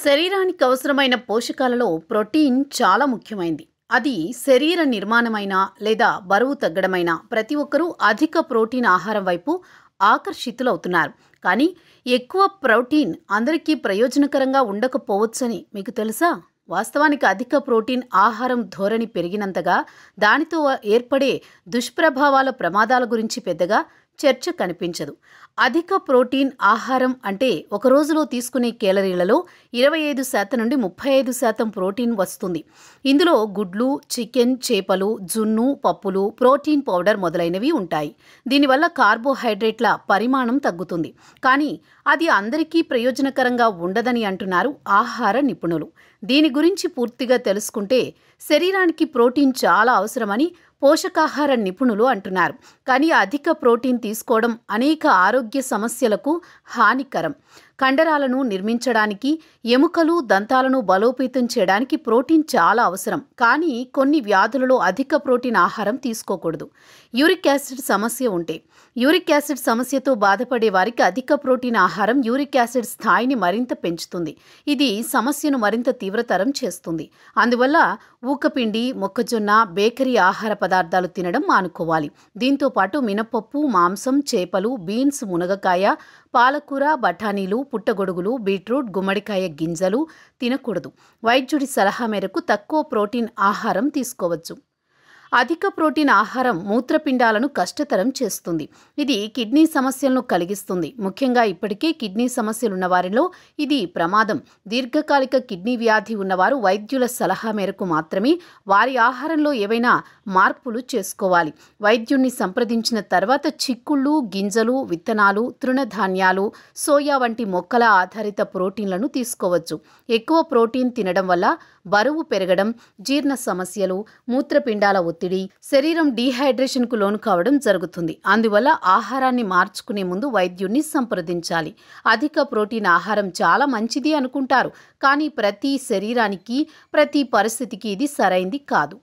శరీరానికి అవసరమైన పోషకాలలో ప్రోటీన్ చాలా ముఖ్యమైనది. అది శరీర నిర్మాణమైన లేదా బరువు తగ్గడమైన ప్రతి ఒక్కరూ అధిక ప్రోటీన్ ఆహారం వైపు ఆకర్షితులవుతున్నారు. కానీ ఎక్కువ ప్రోటీన్ అందరికీ ప్రయోజనకరంగా ఉండకపోవచ్చని మీకు తెలుసా? వాస్తవానికి అధిక ప్రోటీన్ ఆహారం ధోరణి పెరిగినంతగా దానితో ఏర్పడే దుష్ప్రభావాల ప్రమాదాల గురించి పెద్దగా చర్చ కనిపించదు. అధిక ప్రోటీన్ ఆహారం అంటే ఒక రోజులో తీసుకునే కేలరీలలో 25% నుండి 35% ప్రోటీన్ వస్తుంది. ఇందులో గుడ్లు, చికెన్, చేపలు, జున్ను, పప్పులు, ప్రోటీన్ పౌడర్ మొదలైనవి ఉంటాయి. దీనివల్ల కార్బోహైడ్రేట్ల పరిమాణం తగ్గుతుంది. కానీ అది అందరికీ ప్రయోజనకరంగా ఉండదని అంటున్నారు ఆహార నిపుణులు. దీని గురించి పూర్తిగా తెలుసుకుంటే శరీరానికి ప్రోటీన్ చాలా అవసరమని పోషకాహార నిపుణులు అంటున్నారు. కానీ అధిక ప్రోటీన్ తీసుకోవడం అనేక ఆరోగ్య సమస్యలకు హానికరం. కండరాలను నిర్మించడానికి, ఎముకలు, దంతాలను బలోపేతం చేయడానికి ప్రోటీన్ చాలా అవసరం. కానీ కొన్ని వ్యాధులలో అధిక ప్రోటీన్ ఆహారం తీసుకోకూడదు. యూరిక్ యాసిడ్ సమస్య ఉంటే, యూరిక్ యాసిడ్ సమస్యతో బాధపడే వారికి అధిక ప్రోటీన్ ఆహారం యూరిక్ యాసిడ్ స్థాయిని మరింత పెంచుతుంది. ఇది సమస్యను మరింత తీవ్రతరం చేస్తుంది. అందువల్ల ఊకపిండి, మొక్కజొన్న, బేకరీ ఆహార పదార్థాలు తినడం మానుకోవాలి. దీంతో పాటు మినపప్పు, మాంసం, చేపలు, బీన్స్, మునగకాయ, పాలకూర, బఠానీలు, పుట్టగొడుగులు, బీట్రూట్, గుమ్మడికాయ గింజలు తినకూడదు. వైద్యుడి సలహా మేరకు తక్కువ ప్రోటీన్ ఆహారం తీసుకోవచ్చు. అధిక ప్రోటీన్ ఆహారం మూత్రపిండాలను కష్టతరం చేస్తుంది. ఇది కిడ్నీ సమస్యలను కలిగిస్తుంది. ముఖ్యంగా ఇప్పటికే కిడ్నీ సమస్యలున్న వారిలో ఇది ప్రమాదం. దీర్ఘకాలిక కిడ్నీ వ్యాధి ఉన్నవారు వైద్యుల సలహా మేరకు మాత్రమే వారి ఆహారంలో ఏవైనా మార్పులు చేసుకోవాలి. వైద్యుణ్ణి సంప్రదించిన తర్వాత చిక్కుళ్ళు, గింజలు, విత్తనాలు, తృణధాన్యాలు, సోయా వంటి మొక్కల ఆధారిత ప్రోటీన్లను తీసుకోవచ్చు. ఎక్కువ ప్రోటీన్ తినడం వల్ల బరువు పెరగడం, జీర్ణ సమస్యలు, మూత్రపిండాల ఒత్తిడి, శరీరం డీహైడ్రేషన్కు లోను కావడం జరుగుతుంది. అందువల్ల ఆహారాన్ని మార్చుకునే ముందు వైద్యుణ్ణి సంప్రదించాలి. అధిక ప్రోటీన్ ఆహారం చాలా మంచిది అనుకుంటారు. కానీ ప్రతి శరీరానికి, ప్రతి పరిస్థితికి ఇది సరైంది కాదు.